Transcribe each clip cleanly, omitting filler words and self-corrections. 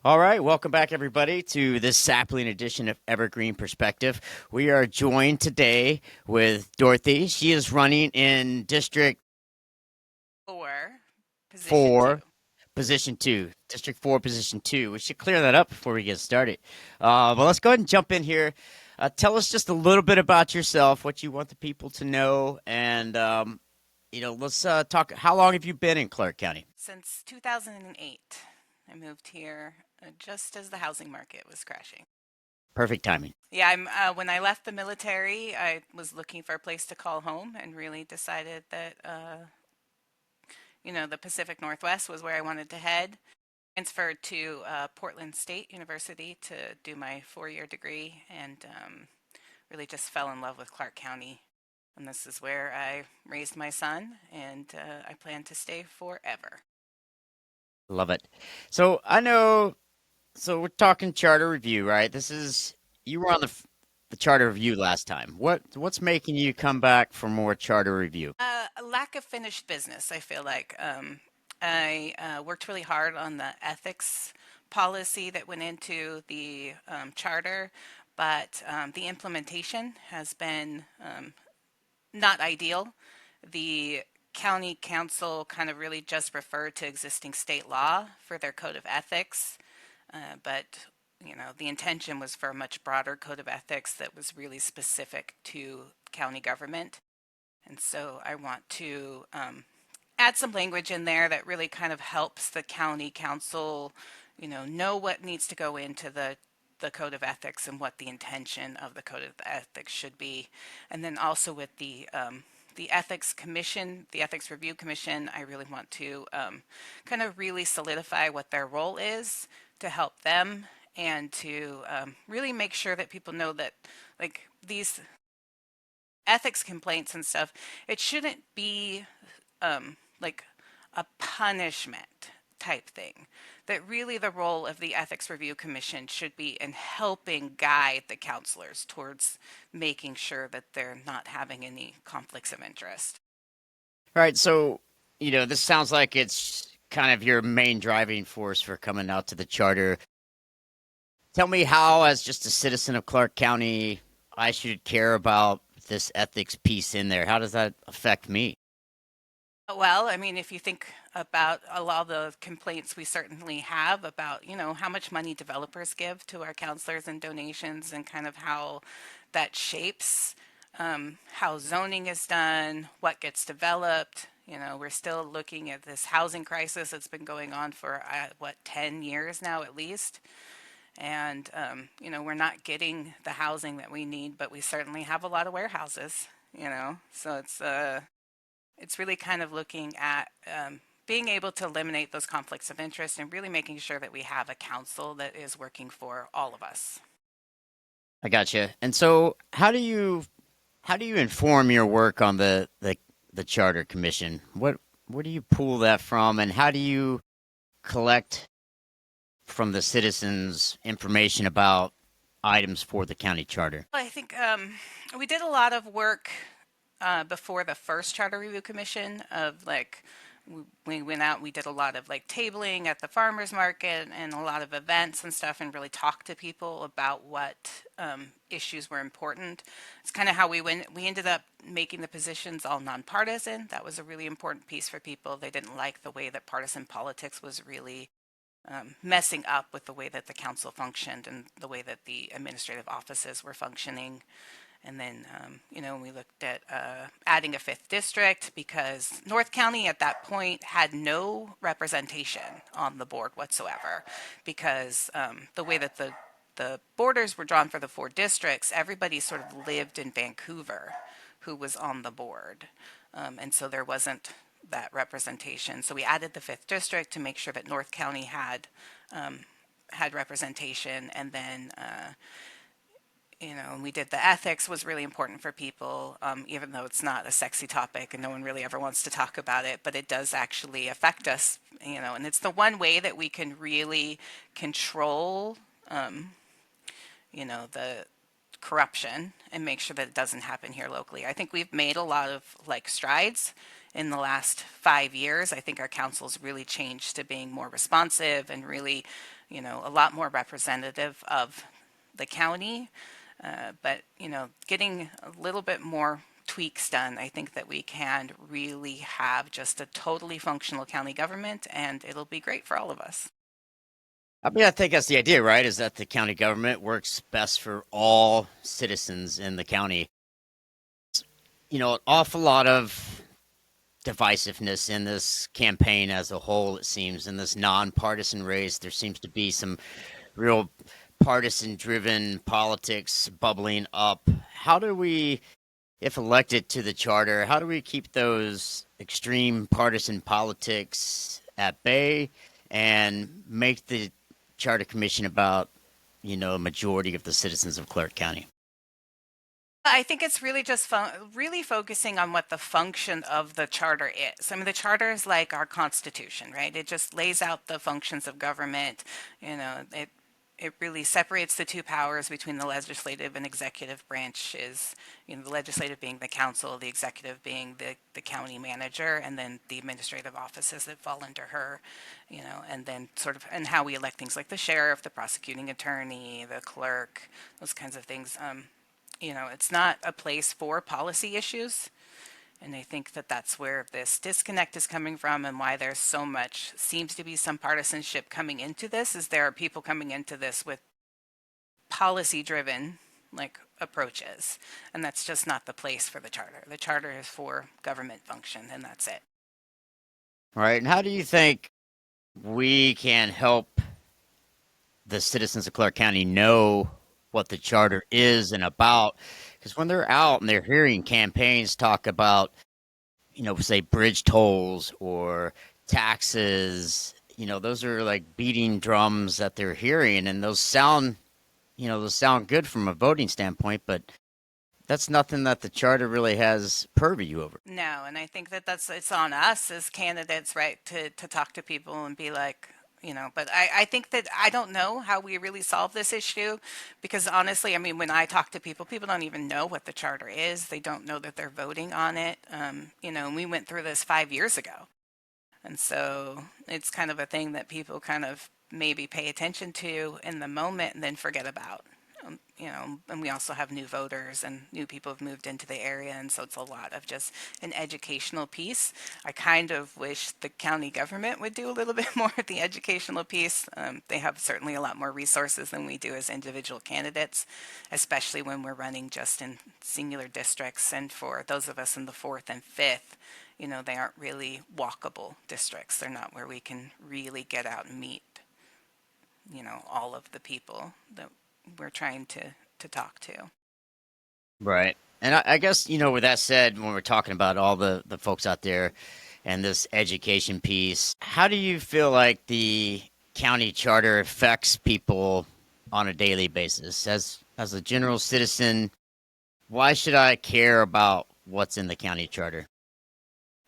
All right, welcome back, everybody, to this Sapling edition of Evergreen Perspective. We are joined today with Dorothy. She is running in District Four, position two. 4, Position 2. District 4, Position 2. We should clear that up before we get started. But let's go ahead and jump in here. Tell us just a little bit about yourself, what you want the people to know, and let's talk. How long have you been in Clark County? Since 2008, I moved here just as the housing market was crashing. Perfect timing. Yeah, when I left the military, I was looking for a place to call home and really decided that, the Pacific Northwest was where I wanted to head. Transferred to Portland State University to do my 4-year degree and really just fell in love with Clark County. And this is where I raised my son, and I plan to stay forever. Love it. So I know. So we're talking charter review, right? You were on the charter review last time. What's making you come back for more charter review? A lack of finished business, I feel like. I worked really hard on the ethics policy that went into the charter, but the implementation has been not ideal. The county council kind of really just referred to existing state law for their code of ethics, but the intention was for a much broader code of ethics that was really specific to county government. And so I want to add some language in there that really kind of helps the county council, know what needs to go into the code of ethics and what the intention of the code of ethics should be. And then also with the ethics commission, the ethics review commission, I really want to kind of really solidify what their role is to help them and to really make sure that people know that like these ethics complaints and stuff, it shouldn't be like a punishment type thing. That really the role of the Ethics Review Commission should be in helping guide the counselors towards making sure that they're not having any conflicts of interest. All right, so this sounds like it's kind of your main driving force for coming out to the charter. Tell me how, as just a citizen of Clark County, I should care about this ethics piece in there. How does that affect me? Well, I mean, if you think about a lot of the complaints we certainly have about, how much money developers give to our counselors and donations and kind of how that shapes how zoning is done, what gets developed. We're still looking at this housing crisis that's been going on for, 10 years now at least. And, we're not getting the housing that we need, but we certainly have a lot of warehouses. So it's really kind of looking at being able to eliminate those conflicts of interest and really making sure that we have a council that is working for all of us. I gotcha. And so, how do you inform your work on the charter commission? Where do you pull that from, and how do you collect from the citizens information about items for the county charter? I think we did a lot of work before the first Charter Review Commission of like, we went out, we did a lot of like tabling at the farmers market and a lot of events and stuff and really talked to people about what issues were important. It's kind of how we ended up making the positions all nonpartisan. That was a really important piece for people. They didn't like the way that partisan politics was really messing up with the way that the council functioned and the way that the administrative offices were functioning. And then, we looked at adding a fifth district because North County at that point had no representation on the board whatsoever because the way that the borders were drawn for the 4 districts, everybody sort of lived in Vancouver who was on the board. And so there wasn't that representation. So we added the fifth district to make sure that North County had representation, and then we did the ethics was really important for people, even though it's not a sexy topic and no one really ever wants to talk about it, but it does actually affect us, and it's the one way that we can really control, the corruption and make sure that it doesn't happen here locally. I think we've made a lot of like strides in the last 5 years. I think our council's really changed to being more responsive and really a lot more representative of the county. But, getting a little bit more tweaks done, I think that we can really have just a totally functional county government, and it'll be great for all of us. I mean, I think that's the idea, right? Is that the county government works best for all citizens in the county. An awful lot of divisiveness in this campaign as a whole, it seems. In this nonpartisan race, there seems to be some real partisan driven politics bubbling up. How do we, if elected to the charter, how do we keep those extreme partisan politics at bay and make the charter commission about, a majority of the citizens of Clark County? I think it's really just really focusing on what the function of the charter is. I mean, the charter is like our constitution, right? It just lays out the functions of government. It really separates the two powers between the legislative and executive branches. The legislative being the council, the executive being the county manager, and then the administrative offices that fall under her. And then sort of and how we elect things like the sheriff, the prosecuting attorney, the clerk, those kinds of things. It's not a place for policy issues. And I think that that's where this disconnect is coming from, and why there's so much, seems to be some partisanship coming into this, is there are people coming into this with policy driven like approaches. And that's just not the place for the charter. The charter is for government function, and that's it. Right. And how do you think we can help the citizens of Clark County know what the charter is and about? Because when they're out and they're hearing campaigns talk about, say bridge tolls or taxes, those are like beating drums that they're hearing, and those sound good from a voting standpoint, but that's nothing that the charter really has purview over. No, and I think that it's on us as candidates, right, to talk to people and be like, but I think that I don't know how we really solve this issue, because honestly, I mean, when I talk to people, people don't even know what the charter is. They don't know that they're voting on it. And we went through this 5 years ago. And so it's kind of a thing that people kind of maybe pay attention to in the moment and then forget about. And we also have new voters and new people have moved into the area. And so it's a lot of just an educational piece. I kind of wish the county government would do a little bit more of the educational piece. They have certainly a lot more resources than we do as individual candidates, especially when we're running just in singular districts. And for those of us in the fourth and fifth, they aren't really walkable districts. They're not where we can really get out and meet, all of the people that we're trying to talk to. Right. And I guess, with that said, when we're talking about all the folks out there and this education piece, how do you feel like the county charter affects people on a daily basis? As a general citizen, why should I care about what's in the county charter?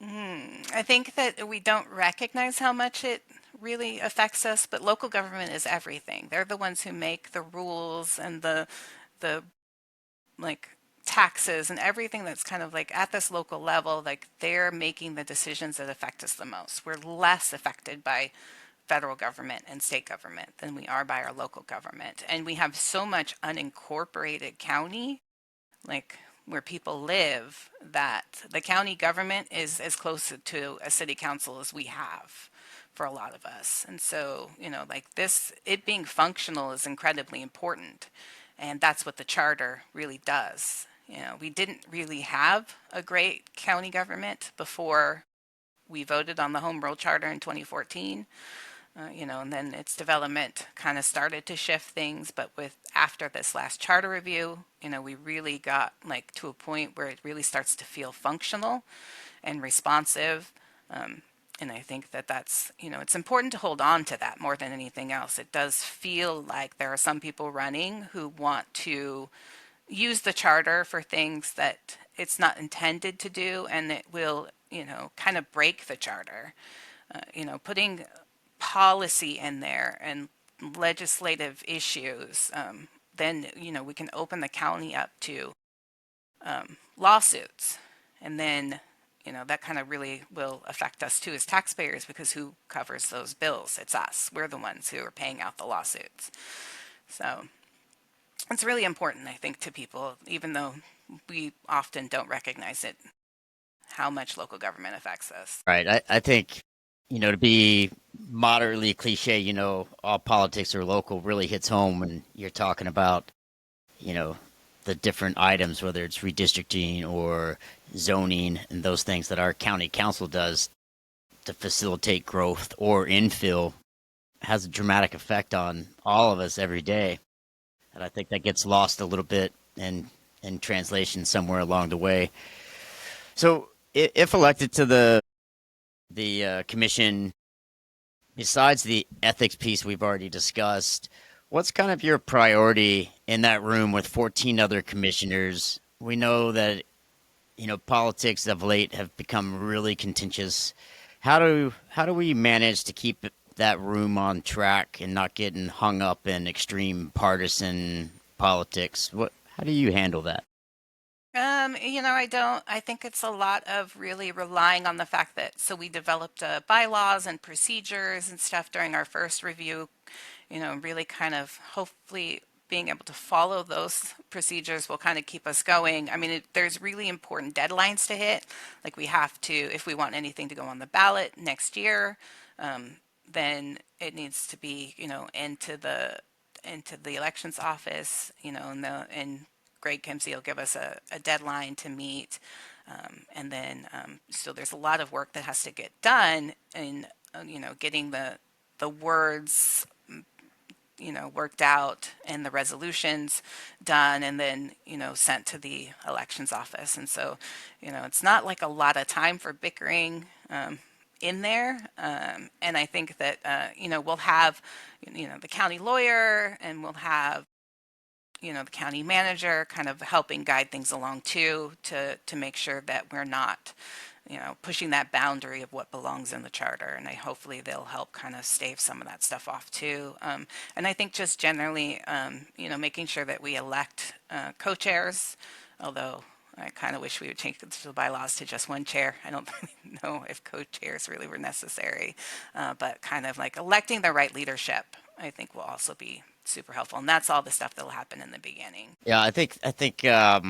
I think that we don't recognize how much it really affects us, but local government is everything. They're the ones who make the rules and the like taxes and everything that's kind of like at this local level, like they're making the decisions that affect us the most. We're less affected by federal government and state government than we are by our local government. And we have so much unincorporated county, like where people live, that the county government is as close to a city council as we have for a lot of us. And so, like this, it being functional is incredibly important. And that's what the charter really does. We didn't really have a great county government before we voted on the Home Rule Charter in 2014. And then its development kind of started to shift things. But with after this last charter review, we really got like to a point where it really starts to feel functional and responsive. And I think that that's, it's important to hold on to that more than anything else. It does feel like there are some people running who want to use the charter for things that it's not intended to do, and it will, kind of break the charter. Putting policy in there and legislative issues, then, we can open the county up to lawsuits. And then, that kind of really will affect us too as taxpayers, because who covers those bills? It's us. We're the ones who are paying out the lawsuits. So it's really important, I think, to people, even though we often don't recognize it, how much local government affects us. Right. I think, to be moderately cliche, all politics are local really hits home when you're talking about, you know, the different items, whether it's redistricting or zoning and those things that our county council does to facilitate growth or infill has a dramatic effect on all of us every day. And I think that gets lost a little bit in translation somewhere along the way. So, if elected to the commission, besides the ethics piece we've already discussed, what's kind of your priority in that room with 14 other commissioners? We know that politics of late have become really contentious. How do we manage to keep that room on track and not getting hung up in extreme partisan politics? How do you handle that? I think it's a lot of really relying on the fact that, so we developed bylaws and procedures and stuff during our first review, really kind of hopefully being able to follow those procedures will kind of keep us going. I mean, there's really important deadlines to hit. Like we have to, if we want anything to go on the ballot next year, um, then it needs to be, into the elections office, and Greg Kimsey will give us a deadline to meet. So there's a lot of work that has to get done in, getting the words, worked out and the resolutions done, and then, sent to the elections office. And so, it's not like a lot of time for bickering in there. And I think that, we'll have, the county lawyer, and we'll have, the county manager kind of helping guide things along too, to make sure that we're not, pushing that boundary of what belongs in the charter. And hopefully they'll help kind of stave some of that stuff off too. And I think just generally, making sure that we elect co-chairs, although I kind of wish we would change the bylaws to just one chair. I don't really know if co-chairs really were necessary, but kind of like electing the right leadership, I think will also be super helpful. And that's all the stuff that will happen in the beginning. Yeah, I think that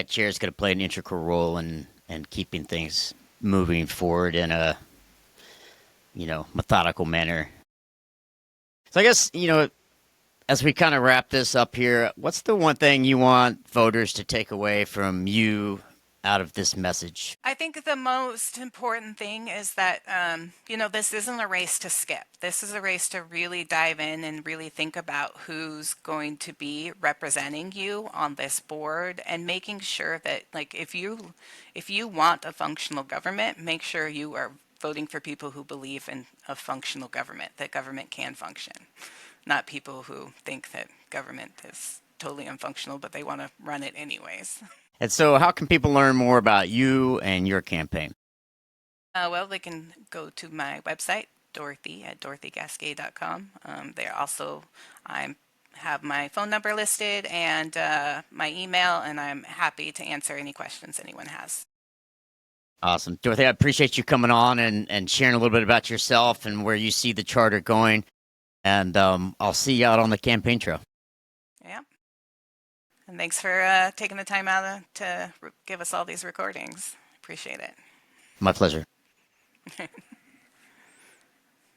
chair is going to play an integral role in keeping things moving forward in a methodical manner. So I guess as we kind of wrap this up here, what's the one thing you want voters to take away from you out of this message? I think the most important thing is that, this isn't a race to skip. This is a race to really dive in and really think about who's going to be representing you on this board, and making sure that, like, if you want a functional government, make sure you are voting for people who believe in a functional government, that government can function, not people who think that government is totally unfunctional, but they want to run it anyways. And so, how can people learn more about you and your campaign? Well, they can go to my website, Dorothy at dorothygasque.com. There also, I have my phone number listed, and my email, and I'm happy to answer any questions anyone has. Awesome. Dorothy, I appreciate you coming on and sharing a little bit about yourself and where you see the charter going. And I'll see you out on the campaign trail. Yeah. And thanks for taking the time out to give us all these recordings. Appreciate it. My pleasure.